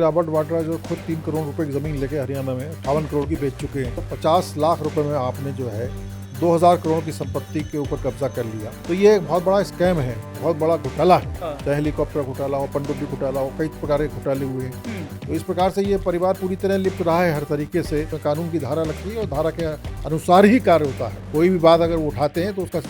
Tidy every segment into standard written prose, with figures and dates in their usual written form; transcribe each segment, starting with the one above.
Robert Vadra जो खुद 3 करोड़ रुपए की ज़मीन लेके हरियाणा में 58 करोड़ की बेच चुके हैं, तो 50 लाख रुपए में आपने जो है 2000 करोड़ की संपत्ति के ऊपर कब्जा कर लिया। तो ये एक बहुत बड़ा स्कैम है, बहुत बड़ा घोटाला है। चाहे हेलीकॉप्टर घोटाला हो, पनडुब्बी घोटाला हो, कई प्रकार के घोटाले हुए हैं। तो इस प्रकार से ये परिवार पूरी तरह लिप्त रहा है हर तरीके से। तो कानून की धारा लगती है और धारा के अनुसार ही कार्य होता है। कोई भी बात अगर वो उठाते हैं तो उसका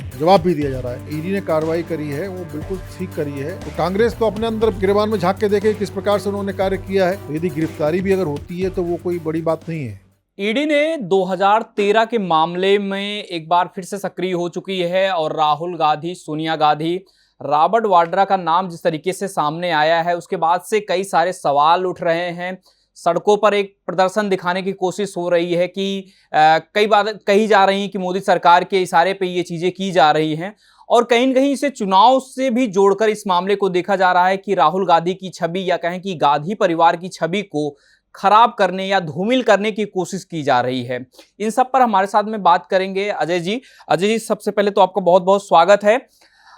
जवाब भी दिया जा रहा है। ईडी ने कार्रवाई करी है, वो बिल्कुल ठीक करी है। तो कांग्रेस तो अपने अंदर गिरबान में झांक के देखे किस प्रकार से उन्होंने कार्य किया है। तो यदि गिरफ्तारी भी अगर होती है तो वो कोई बड़ी बात नहीं है। ईडी ने 2013 के मामले में एक बार फिर से सक्रिय हो चुकी है और राहुल गांधी, सोनिया गांधी, रॉबर्ट वाड्रा का नाम जिस तरीके से सामने आया है उसके बाद से कई सारे सवाल उठ रहे हैं। सड़कों पर एक प्रदर्शन दिखाने की कोशिश हो रही है कि कई बात कही जा रही है कि मोदी सरकार के इशारे पे ये चीजें की जा रही हैं और कहीं न कहीं इसे चुनाव से भी जोड़कर इस मामले को देखा जा रहा है कि राहुल गांधी की छवि या कहें कि गांधी परिवार की छवि को खराब करने या धूमिल करने की कोशिश की जा रही है। इन सब पर हमारे साथ में बात करेंगे अजय जी। अजय जी, सबसे पहले तो आपका बहुत बहुत स्वागत है।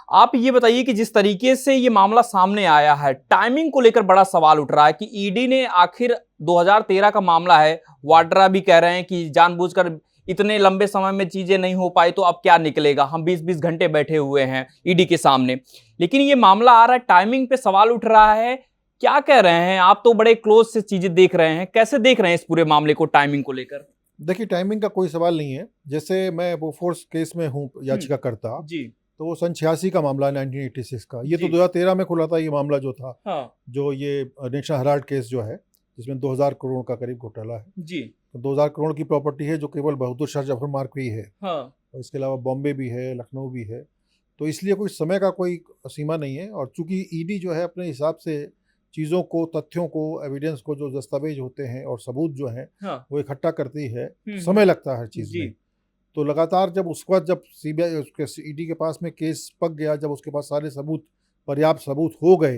आप ये बताइए कि जिस तरीके से ये मामला सामने आया है, टाइमिंग को लेकर बड़ा सवाल उठ रहा है कि ईडी ने आखिर 2013 का मामला है, वाड्रा भी कह रहे हैं कि जानबूझकर इतने लंबे समय में चीजें नहीं हो पाई तो अब क्या निकलेगा, हम 20-20 घंटे बैठे हुए हैं ईडी के सामने। लेकिन ये मामला आ रहा है, टाइमिंग पे सवाल उठ रहा है। क्या कह रहे हैं आप? तो बड़े क्लोज से चीजें देख रहे हैं, कैसे देख रहे हैं इस पूरे मामले को टाइमिंग को लेकर? देखिए, टाइमिंग का कोई सवाल नहीं है। जैसे मैं बोफोर्स केस में हूँ याचिकाकर्ता, जी तो वो सन 86 का मामला है, 1986 का। ये तो जी। 2013 में खुला था ये मामला जो था, हाँ जो ये नेशनल हेराल्ड केस जो है, जिसमें 2000 करोड़ का करीब घोटाला है। जी। तो 2000 करोड़ की प्रॉपर्टी है जो केवल बहादुर शाह जफर मार्ग की है, हाँ और इसके अलावा बॉम्बे भी है, लखनऊ भी है। तो इसलिए कोई समय का कोई सीमा नहीं है। और चूंकि ईडी जो है अपने हिसाब से चीज़ों को, तथ्यों को, एविडेंस को, जो दस्तावेज होते हैं और सबूत जो हैं हाँ। वो इकट्ठा करती है, समय लगता है हर चीज़ जी। में। तो लगातार जब उसके बाद जब सीबीआई उसके ईडी के पास में केस पक गया, जब उसके पास सारे सबूत, पर्याप्त सबूत हो गए,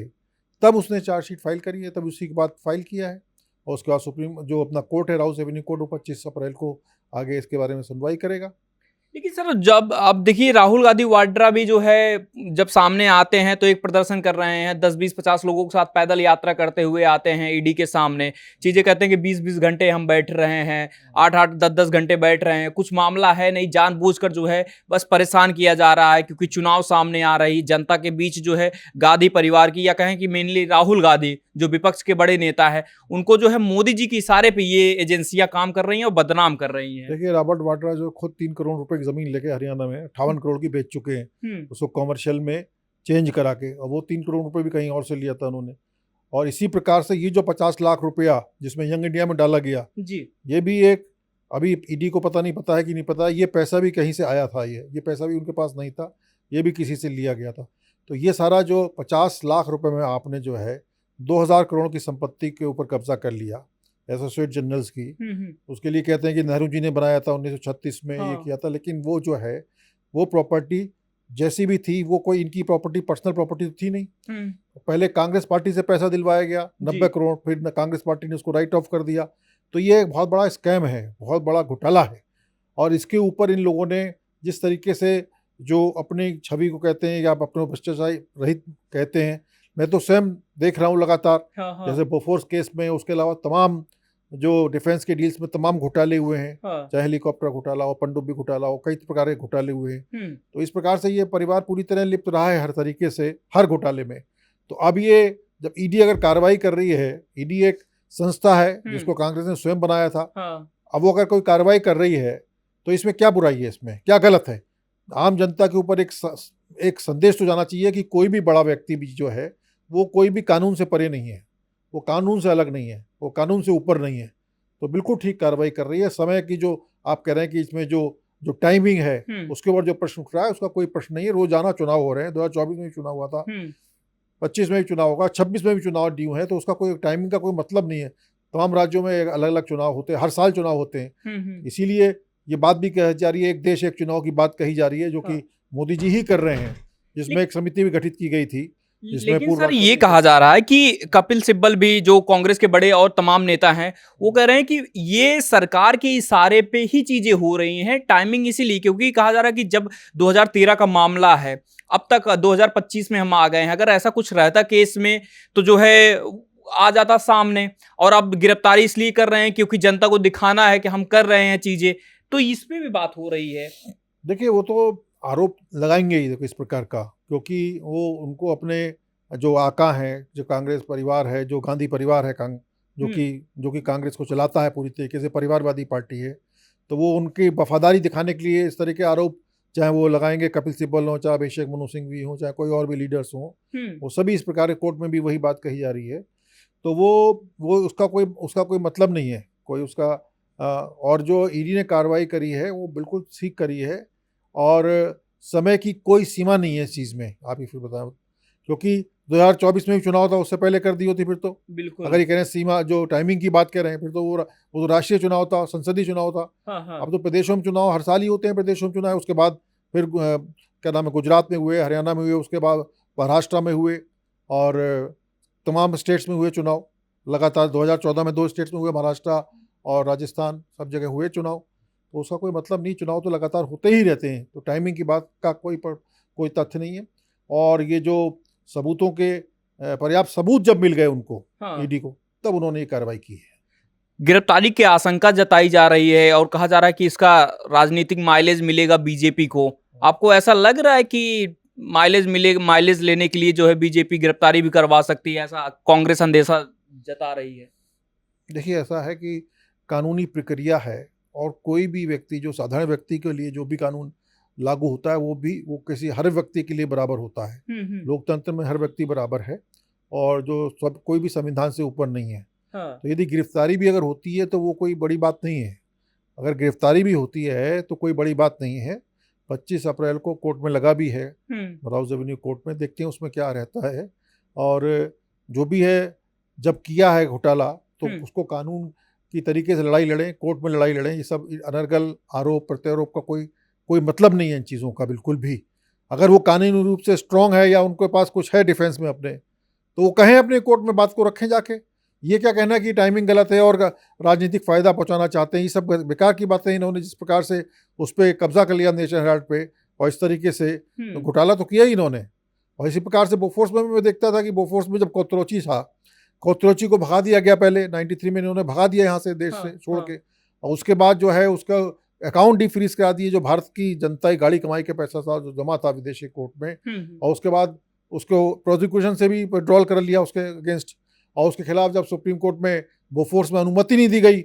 तब उसने चार्जशीट फाइल करी है। तब उसी के बाद फाइल किया है और उसके बाद सुप्रीम जो अपना कोर्ट है, राउस एवेन्यू कोर्ट, वो 25 अप्रैल को आगे इसके बारे में सुनवाई करेगा। लेकिन सर, जब अब देखिए राहुल गांधी वाड्रा भी जो है जब सामने आते हैं तो एक प्रदर्शन कर रहे हैं, 10-20-50 लोगों के साथ पैदल यात्रा करते हुए आते हैं ईडी के सामने, चीजें कहते हैं कि 20-20 घंटे हम बैठ रहे हैं, 8-8 10-10 घंटे बैठ रहे हैं, कुछ मामला है नहीं, जानबूझकर जो है बस परेशान किया जा रहा है क्योंकि चुनाव सामने आ रही जनता के बीच जो है गांधी परिवार की, या कहें कि मेनली राहुल गांधी जो विपक्ष के बड़े नेता है, उनको जो है मोदी जी के इशारे पे ये एजेंसियां काम कर रही हैं और बदनाम कर रही हैं। देखिए, रॉबर्ट वाड्रा जो खुद 3 करोड़ रुपए की ज़मीन लेके हरियाणा में 58 करोड़ की बेच चुके हैं, उसको कॉमर्शियल में चेंज करा के, और वो 3 करोड़ रुपए भी कहीं और से लिया था उन्होंने। और इसी प्रकार से ये जो 50 लाख रुपया जिसमें यंग इंडिया में डाला गया, जी ये भी एक, अभी ईडी को पता नहीं, पता है कि नहीं पता, ये पैसा भी कहीं से आया था। ये पैसा भी उनके पास नहीं था, ये भी किसी से लिया गया था। तो ये सारा जो 50 लाख रुपए में आपने जो है 2000 करोड़ की संपत्ति के ऊपर कब्जा कर लिया, एसोसिएट जनरल्स की, उसके लिए कहते हैं कि नेहरू जी ने बनाया था 1936 में, ये किया था। लेकिन वो जो है, वो प्रॉपर्टी जैसी भी थी, वो कोई इनकी प्रॉपर्टी, पर्सनल प्रॉपर्टी तो थी नहीं। पहले कांग्रेस पार्टी से पैसा दिलवाया गया 90 करोड़, फिर कांग्रेस पार्टी ने उसको राइट ऑफ कर दिया। तो ये एक बहुत बड़ा स्कैम है, बहुत बड़ा घोटाला है। और इसके ऊपर इन लोगों ने जिस तरीके से जो अपनी छवि को कहते हैं या अपने भ्रष्टाचार रहित कहते हैं, मैं तो स्वयं देख रहा हूँ लगातार, जैसे बोफोर्स केस में, उसके अलावा तमाम जो डिफेंस के डील्स में तमाम घोटाले हुए हैं, चाहे हेलीकॉप्टर घोटाला हो, पनडुब्बी घोटाला हो, कई प्रकार के घोटाले हुए हैं। तो इस प्रकार से ये परिवार पूरी तरह लिप्त रहा है हर तरीके से, हर घोटाले में। तो अब ये जब ईडी अगर कार्रवाई कर रही है, ईडी एक संस्था है जिसको कांग्रेस ने स्वयं बनाया था, अब वो अगर कोई कार्रवाई कर रही है तो इसमें क्या बुराई है, इसमें क्या गलत है? आम जनता के ऊपर एक संदेश तो जाना चाहिए कि कोई भी बड़ा व्यक्ति भी जो है वो कोई भी कानून से परे नहीं है, वो कानून से अलग नहीं है, वो कानून से ऊपर नहीं है। तो बिल्कुल ठीक कार्रवाई कर रही है। समय की जो आप कह रहे हैं कि इसमें जो टाइमिंग है, उसके ऊपर जो प्रश्न उठ रहा है, उसका कोई प्रश्न नहीं है। रोजाना चुनाव हो रहे हैं, 2024 में भी चुनाव हुआ था, 25 में भी चुनाव होगा, 26 में भी चुनाव ड्यू है। तो उसका कोई टाइमिंग का कोई मतलब नहीं है। तमाम राज्यों में अलग अलग चुनाव होते हैं, हर साल चुनाव होते हैं। इसीलिए ये बात भी कही जा रही है, एक देश एक चुनाव की बात कही जा रही है, जो कि मोदी जी ही कर रहे हैं, जिसमें एक समिति भी गठित की गई थी। लेकिन सर, ये कहा जा रहा है कि कपिल सिब्बल भी, जो कांग्रेस के बड़े और तमाम नेता हैं, वो कह रहे हैं कि ये सरकार के इशारे पे ही चीजें हो रही हैं, टाइमिंग इसीलिए, क्योंकि कहा जा रहा है कि जब 2013 का मामला है, अब तक 2025 में हम आ गए हैं, अगर ऐसा कुछ रहता केस में तो जो है आ जाता सामने, और अब गिरफ्तारी इसलिए कर रहे हैं क्योंकि जनता को दिखाना है कि हम कर रहे हैं चीजें, तो इसमें भी बात हो रही है। देखिए वो तो आरोप लगाएंगे ही देखो इस प्रकार का, क्योंकि वो उनको अपने जो आका हैं, जो कांग्रेस परिवार है, जो गांधी परिवार है, हम्म। जो कि कांग्रेस को चलाता है, पूरी तरीके से परिवारवादी पार्टी है, तो वो उनकी वफादारी दिखाने के लिए इस तरह के आरोप चाहे वो लगाएंगे, कपिल सिब्बल हों, चाहे अभिषेक मनु सिंह भी हों, चाहे कोई और भी लीडर्स हों, हम्म। वो सभी इस प्रकार के कोर्ट में भी वही बात कही जा रही है। तो वो उसका कोई मतलब नहीं है, कोई उसका और जो ईडी ने कार्रवाई करी है वो बिल्कुल ठीक करी है, और समय की कोई सीमा नहीं है इस चीज़ में, आप ही फिर बताएं, क्योंकि 2024 में भी चुनाव था, उससे पहले कर दी होती फिर तो। बिल्कुल। अगर ये कह रहे हैं सीमा, जो टाइमिंग की बात कह रहे हैं, फिर तो वो तो राष्ट्रीय चुनाव था, संसदीय चुनाव था। हाँ हाँ। अब तो प्रदेशों में चुनाव हर साल ही होते हैं, प्रदेशों में चुनाव, उसके बाद फिर क्या नाम है, गुजरात में हुए, हरियाणा में हुए, उसके बाद महाराष्ट्र में हुए, और तमाम स्टेट्स में हुए चुनाव लगातार। 2014 में 2 स्टेट्स में हुए, महाराष्ट्र और राजस्थान, सब जगह हुए चुनाव। तो उसका कोई मतलब नहीं, चुनाव तो लगातार होते ही रहते हैं, तो टाइमिंग की बात का कोई तथ्य नहीं है। और ये जो सबूतों के पर्याप्त सबूत जब मिल गए उनको, हाँ। ईडी को, तब उन्होंने ये कार्रवाई की है। गिरफ्तारी की आशंका जताई जा रही है और कहा जा रहा है कि इसका राजनीतिक माइलेज मिलेगा बीजेपी को। आपको ऐसा लग रहा है कि माइलेज लेने के लिए जो है बीजेपी गिरफ्तारी भी करवा सकती है, ऐसा कांग्रेस अंदेशा जता रही है? देखिए ऐसा है कि कानूनी प्रक्रिया है, और कोई भी व्यक्ति, जो साधारण व्यक्ति के लिए जो भी कानून लागू होता है, वो किसी हर व्यक्ति के लिए बराबर होता है। हम्म। लोकतंत्र में हर व्यक्ति बराबर है, और जो सब कोई भी संविधान से ऊपर नहीं है। हाँ। तो यदि गिरफ्तारी भी अगर होती है तो वो कोई बड़ी बात नहीं है। अगर गिरफ्तारी भी होती है तो कोई बड़ी बात नहीं है। 25 अप्रैल को कोर्ट में लगा भी है, राउज एवेन्यू कोर्ट में, देखते हैं उसमें क्या रहता है। और जो भी है, जब किया है घोटाला, तो उसको कानून की तरीके से लड़ाई लड़ें, कोर्ट में लड़ाई लड़ें। ये सब अनर्गल आरोप प्रत्यारोप का कोई मतलब नहीं है इन चीज़ों का, बिल्कुल भी। अगर वो कानूनी रूप से स्ट्रांग है, या उनके पास कुछ है डिफेंस में अपने, तो वो कहें अपने कोर्ट में, बात को रखें जाके। ये क्या कहना कि टाइमिंग गलत है और राजनीतिक फ़ायदा पहुंचाना चाहते हैं, ये सब बेकार की बातें। इन्होंने जिस प्रकार से उस पर कब्जा कर लिया नेशनल हेराल्ड पे, और इस तरीके से तो घोटाला तो किया ही इन्होंने। और इसी प्रकार से बोफोर्स में भी मैं देखता था कि बोफोर्स में जब कोत्रोची था, कोत्रोची को भगा दिया गया पहले 93 में, इन्होंने भगा दिया यहाँ से, देश से छोड़ के। और उसके बाद जो है उसका अकाउंट डिफ्रीज करा दिए, जो भारत की जनता की गाड़ी कमाई के पैसा था, जो जमा था विदेशी कोर्ट में। और उसके बाद उसको प्रोसिक्यूशन से भी विड्रॉल कर लिया उसके अगेंस्ट। और उसके खिलाफ जब सुप्रीम कोर्ट में बोफोर्स में अनुमति नहीं दी गई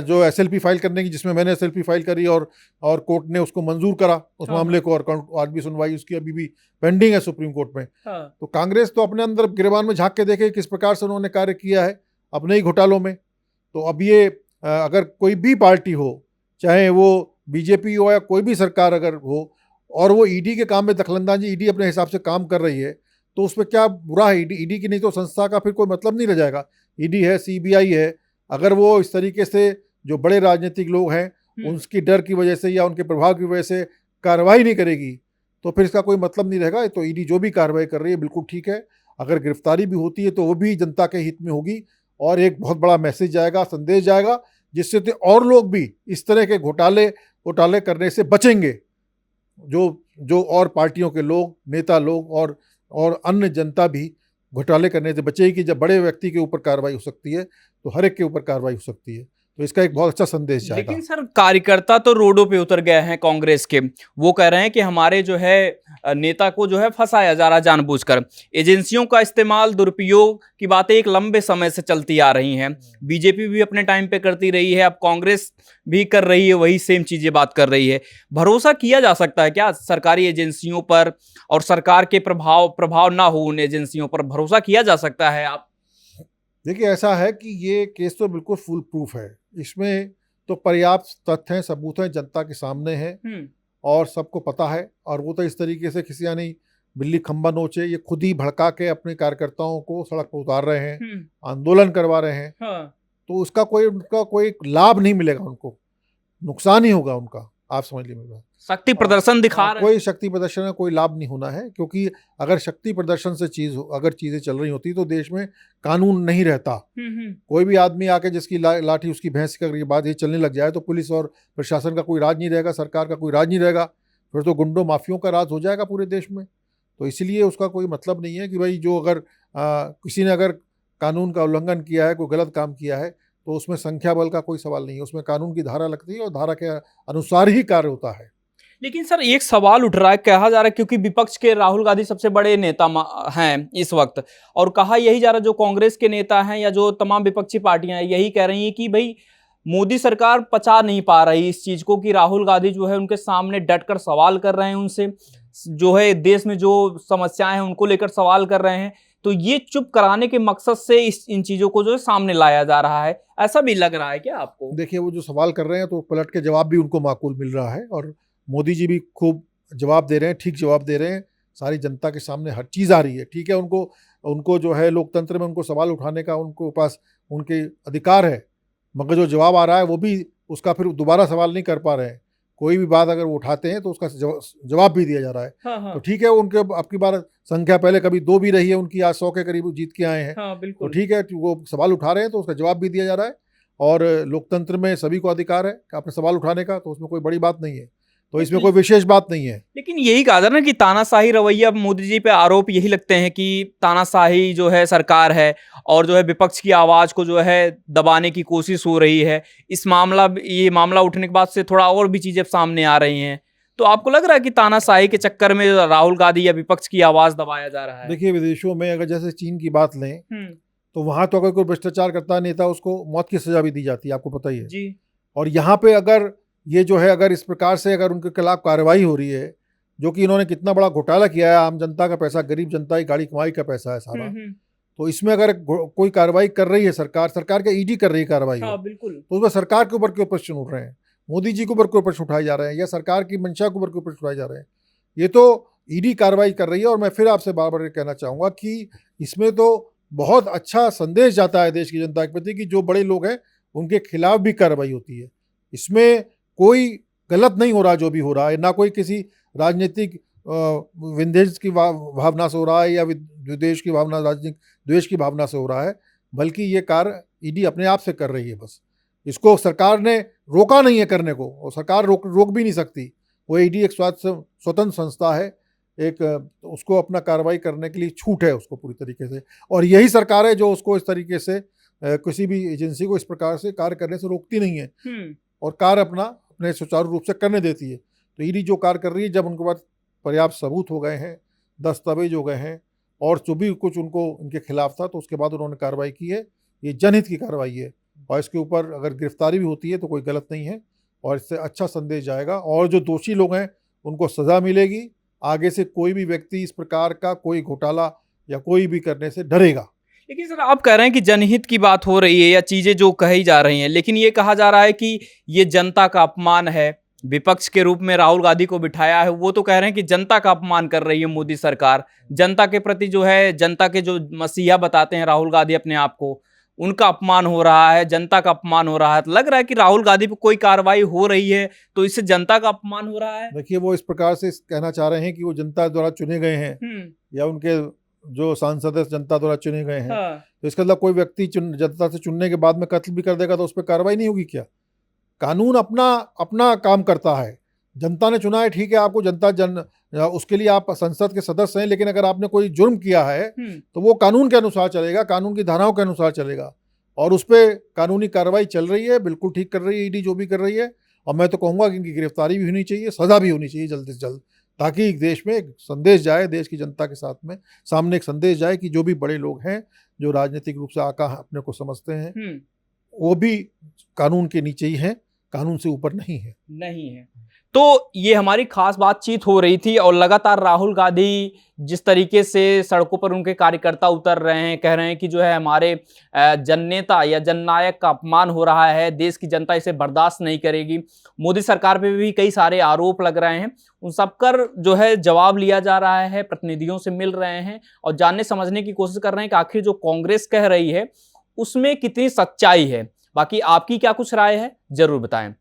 जो एसएलपी फाइल करने की, जिसमें मैंने एसएलपी फाइल करी, और कोर्ट ने उसको मंजूर करा उस मामले को, और आज भी सुनवाई उसकी अभी भी पेंडिंग है सुप्रीम कोर्ट में। तो कांग्रेस तो अपने अंदर गिरबान में झांक के देखे किस प्रकार से उन्होंने कार्य किया है अपने ही घोटालों में। तो अब ये अगर कोई भी पार्टी हो, चाहे वो बीजेपी हो या कोई भी सरकार अगर हो, और वो ईडी के काम में दखलंदाजी, ईडी अपने हिसाब से काम कर रही है, तो उसमें क्या बुरा है? ईडी की नहीं तो संस्था का फिर कोई मतलब नहीं रह जाएगा। ईडी है, सीबीआई है, अगर वो इस तरीके से जो बड़े राजनीतिक लोग हैं उनकी डर की वजह से या उनके प्रभाव की वजह से कार्रवाई नहीं करेगी, तो फिर इसका कोई मतलब नहीं रहेगा। तो ईडी जो भी कार्रवाई कर रही है बिल्कुल ठीक है। अगर गिरफ्तारी भी होती है तो वो भी जनता के हित में होगी, और एक बहुत बड़ा मैसेज जाएगा, संदेश जाएगा, जिससे तो और लोग भी इस तरह के घोटाले करने से बचेंगे। जो और पार्टियों के लोग, नेता लोग और अन्य जनता भी घोटाले करने से बचेगी। कि जब बड़े व्यक्ति के ऊपर कार्रवाई हो सकती है, तो हर एक के ऊपर कार्रवाई हो सकती है। तो इसका एक बहुत अच्छा संदेश जाएगा। लेकिन सर, कार्यकर्ता तो रोडों पे उतर गए हैं कांग्रेस के। वो कह रहे हैं कि हमारे जो है नेता को जो है फंसाया जा रहा है जानबूझकर। एजेंसियों का इस्तेमाल, दुरुपयोग की बातें एक लंबे समय से चलती आ रही हैं। बीजेपी भी अपने टाइम पे करती रही है, अब कांग्रेस भी कर रही है, वही सेम चीजें बात कर रही है। भरोसा किया जा सकता है क्या सरकारी एजेंसियों पर? और सरकार के प्रभाव ना हो उन एजेंसियों पर, भरोसा किया जा सकता है? आप देखिए ऐसा है कि ये केस तो बिल्कुल फुल प्रूफ है। इसमें तो पर्याप्त तथ्य हैं, सबूत हैं, जनता के सामने है, और सबको पता है। और वो तो इस तरीके से किसी यानी बिल्ली खंबा नोचे, ये खुद ही भड़का के अपने कार्यकर्ताओं को सड़क पर उतार रहे हैं, आंदोलन करवा रहे हैं। तो उनका कोई लाभ नहीं मिलेगा, उनको नुकसान ही होगा उनका। आप समझ लीजिए मेरी बात। शक्ति प्रदर्शन दिखा रहे हैं। कोई शक्ति प्रदर्शन में कोई लाभ नहीं होना है, क्योंकि अगर शक्ति प्रदर्शन से अगर चीजें चल रही होती तो देश में कानून नहीं रहता। कोई भी आदमी आके जिसकी लाठी उसकी भैंस की बात ये चलने लग जाए, तो पुलिस और प्रशासन का कोई राज नहीं रहेगा, सरकार का कोई राज नहीं रहेगा, फिर तो गुंडों माफियों का राज हो जाएगा पूरे देश में। तो इसलिए उसका कोई मतलब नहीं है कि भाई जो अगर किसी ने अगर कानून का उल्लंघन किया है, कोई गलत काम किया है, तो उसमें संख्या बल का कोई सवाल नहीं है। उसमें कानून की धारा लगती है और धारा के अनुसार ही कार्य होता है। लेकिन सर एक सवाल उठ रहा है, कहा जा रहा है क्योंकि विपक्ष के राहुल गांधी सबसे बड़े नेता हैं इस वक्त, और कहा यही जा रहा है, जो कांग्रेस के नेता हैं या जो तमाम विपक्षी पार्टियां हैं यही कह रही हैं कि भाई मोदी सरकार पचा नहीं पा रही इस चीज को कि राहुल गांधी जो है उनके सामने डटकर सवाल कर रहे हैं, उनसे जो है देश में जो समस्याएं हैं उनको लेकर सवाल कर रहे हैं, तो ये चुप कराने के मकसद से इन चीजों को जो है सामने लाया जा रहा है। ऐसा भी लग रहा है क्या आपको? देखिए, वो जो सवाल कर रहे हैं तो पलट के जवाब भी उनको माकूल मिल रहा है, और मोदी जी भी खूब जवाब दे रहे हैं, ठीक जवाब दे रहे हैं। सारी जनता के सामने हर चीज़ आ रही है। ठीक है, उनको उनको जो है लोकतंत्र में उनको सवाल उठाने का उनको पास उनके अधिकार है, मगर जो जवाब आ रहा है वो भी उसका फिर दोबारा सवाल नहीं कर पा रहे हैं। कोई भी बात अगर वो उठाते हैं तो उसका जवाब भी दिया जा रहा है। हाँ तो ठीक है, उनके अब की बार संख्या पहले कभी 2 भी रही है उनकी, आज 100 के करीब जीत के आए हैं। हाँ तो बिल्कुल। ठीक है, वो सवाल उठा रहे हैं तो उसका जवाब भी दिया जा रहा है, और लोकतंत्र में सभी को अधिकार है कि अपने सवाल उठाने का, तो उसमें कोई बड़ी बात नहीं है, तो इसमें कोई विशेष बात नहीं है। लेकिन यही कहा जा रहा है ना कि तानाशाही रवैया, मोदी जी पे आरोप यही लगते हैं कि तानाशाही जो है सरकार है और जो है विपक्ष की आवाज को जो है दबाने की कोशिश हो रही है। ये मामला उठने के बाद से थोड़ा और भी चीजें सामने आ रही हैं, तो आपको लग रहा है कि तानाशाही के चक्कर में राहुल गांधी या विपक्ष की आवाज दबाया जा रहा है? देखिए, विदेशों में अगर जैसे चीन की बात लें, तो वहां तो अगर कोई भ्रष्टाचार करता है नेता, उसको मौत की सजा भी दी जाती है, आपको पता ही है जी। और यहाँ पे अगर ये जो है, अगर इस प्रकार से अगर उनके खिलाफ कार्रवाई हो रही है, जो कि इन्होंने कितना बड़ा घोटाला किया है, आम जनता का पैसा, गरीब जनता की गाड़ी कमाई का पैसा है सारा, तो इसमें अगर कोई कार्रवाई कर रही है सरकार के ईडी कर रही है कार्रवाई, हाँ, बिल्कुल। तो उसमें सरकार के ऊपर क्यों प्रश्न उठ रहे हैं, मोदी जी के ऊपर क्यों प्रश्न उठाए जा रहे हैं, या सरकार की मंशा के ऊपर क्यों प्रश्न उठाए जा रहे हैं? ये तो ईडी कार्रवाई कर रही है। और मैं फिर आपसे बार बार कहना चाहूँगा कि इसमें तो बहुत अच्छा संदेश जाता है देश की जनता के प्रति कि जो बड़े लोग हैं उनके खिलाफ भी कार्रवाई होती है। इसमें कोई गलत नहीं हो रहा जो भी हो रहा है, ना कोई किसी राजनीतिक विंध्यज की भावना से हो रहा है या विद्वेष की भावना, राजनीतिक द्वेष की भावना से हो रहा है, बल्कि ये कार्य ईडी अपने आप से कर रही है। बस इसको सरकार ने रोका नहीं है करने को, और सरकार रोक भी नहीं सकती। वो ईडी एक स्वतंत्र संस्था है, उसको अपना कार्रवाई करने के लिए छूट है उसको पूरी तरीके से, और यही सरकार है जो उसको इस तरीके से किसी भी एजेंसी को इस प्रकार से कार्य करने से रोकती नहीं है और कार्य अपने सुचारू रूप से करने देती है। तो ईडी जो कार्य कर रही है, जब उनके पास पर्याप्त सबूत हो गए हैं, दस्तावेज हो गए हैं, और जो भी कुछ उनको उनके खिलाफ था, तो उसके बाद उन्होंने कार्रवाई की है। ये जनहित की कार्रवाई है, और इसके ऊपर अगर गिरफ्तारी भी होती है तो कोई गलत नहीं है, और इससे अच्छा संदेश जाएगा, और जो दोषी लोग हैं उनको सज़ा मिलेगी। आगे से कोई भी व्यक्ति इस प्रकार का कोई घोटाला या कोई भी करने से डरेगा। लेकिन सर आप कह रहे हैं कि जनहित की बात हो रही है या चीजें जो कही जा रही हैं, लेकिन ये कहा जा रहा है कि ये जनता का अपमान है। विपक्ष के रूप में राहुल गांधी को बिठाया है, वो तो कह रहे हैं कि जनता का अपमान कर रही है मोदी सरकार। जनता के प्रति जो है, जनता के जो मसीहा बताते हैं राहुल गांधी अपने आप को, उनका अपमान हो रहा है, जनता का अपमान हो रहा है। तो लग रहा है कि राहुल गांधी पे कोई कार्रवाई हो रही है तो इससे जनता का अपमान हो रहा है। देखिए, वो इस प्रकार से कहना चाह रहे हैं कि वो जनता द्वारा चुने गए हैं, या उनके जो सांसद है जनता द्वारा चुने गए हैं। हाँ। तो इसका मतलब कोई व्यक्ति जनता से चुनने के बाद में कत्ल भी कर देगा तो उस पर कार्रवाई नहीं होगी क्या? कानून अपना काम करता है। जनता ने चुना है, ठीक है, आपको उसके लिए आप संसद के सदस्य हैं, लेकिन अगर आपने कोई जुर्म किया है तो वो कानून के अनुसार चलेगा, कानून की धाराओं के अनुसार चलेगा, और उस पर कानूनी कार्रवाई चल रही है, बिल्कुल ठीक कर रही है ईडी जो भी कर रही है। और मैं तो कहूँगा कि इनकी गिरफ्तारी भी होनी चाहिए, सज़ा भी होनी चाहिए जल्द से जल्द, ताकि देश में एक संदेश जाए, देश की जनता के साथ में सामने एक संदेश जाए कि जो भी बड़े लोग हैं, जो राजनीतिक रूप से आका अपने को समझते हैं, वो भी कानून के नीचे ही हैं, कानून से ऊपर नहीं है। तो ये हमारी खास बातचीत हो रही थी, और लगातार राहुल गांधी जिस तरीके से सड़कों पर उनके कार्यकर्ता उतर रहे हैं, कह रहे हैं कि जो है हमारे जननेता या जननायक का अपमान हो रहा है, देश की जनता इसे बर्दाश्त नहीं करेगी। मोदी सरकार पे भी कई सारे आरोप लग रहे हैं, उन सब कर जो है जवाब लिया जा रहा है, प्रतिनिधियों से मिल रहे हैं और जानने समझने की कोशिश कर रहे हैं कि आखिर जो कांग्रेस कह रही है उसमें कितनी सच्चाई है। बाकी आपकी क्या कुछ राय है, जरूर बताएं।